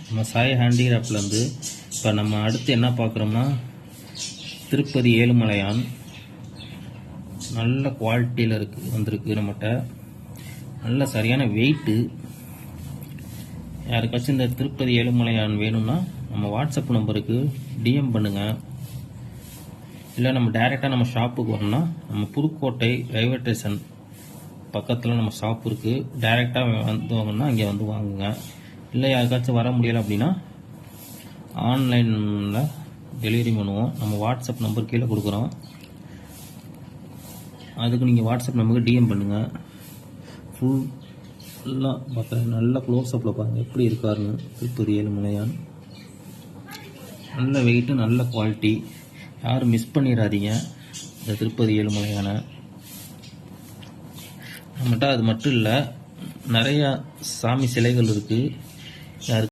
நம்ம சாய் ஹேண்டிகிராஃப்ட்லேருந்து இப்போ நம்ம அடுத்து என்ன பார்க்குறோம்னா திருப்பதி ஏழுமலையான் நல்ல குவாலிட்டியில் வந்திருக்கு நம்மகிட்ட. நல்ல சரியான வெயிட்டு. யாருக்காச்சும் இந்த திருப்பதி ஏழுமலையான் வேணும்னா நம்ம வாட்ஸ்அப் நம்பருக்கு டிஎம் பண்ணுங்கள். இல்லை நம்ம டைரெக்டாக நம்ம ஷாப்புக்கு வரணும்னா நம்ம புதுக்கோட்டை ரயில்வே ஸ்டேஷன் பக்கத்தில் நம்ம ஷாப் இருக்குது. டைரெக்டாக வந்து வாங்கினா இங்கே வந்து வாங்குங்க. இல்லை யாருக்காச்சும் வர முடியலை அப்படின்னா ஆன்லைனில் டெலிவரி பண்ணுவோம். நம்ம வாட்ஸ்அப் நம்பர் கீழே கொடுக்குறோம். அதுக்கு நீங்கள் வாட்ஸ்அப் நம்பருக்கு டிஎம் பண்ணுங்கள். ஃபுல்லாக பார்த்தா நல்ல க்ளோஸ்அப்பில் பாருங்கள் எப்படி இருக்காருன்னு. திருப்பதி ஏழுமலையான் நல்ல வெயிட்டு, நல்ல குவாலிட்டி. யாரும் மிஸ் பண்ணிடாதீங்க இந்த திருப்பதி ஏழுமலையான. நம்மகிட்ட அது மட்டும் இல்லை, நிறையா சாமி சிலைகள் இருக்குது. யாருக்கு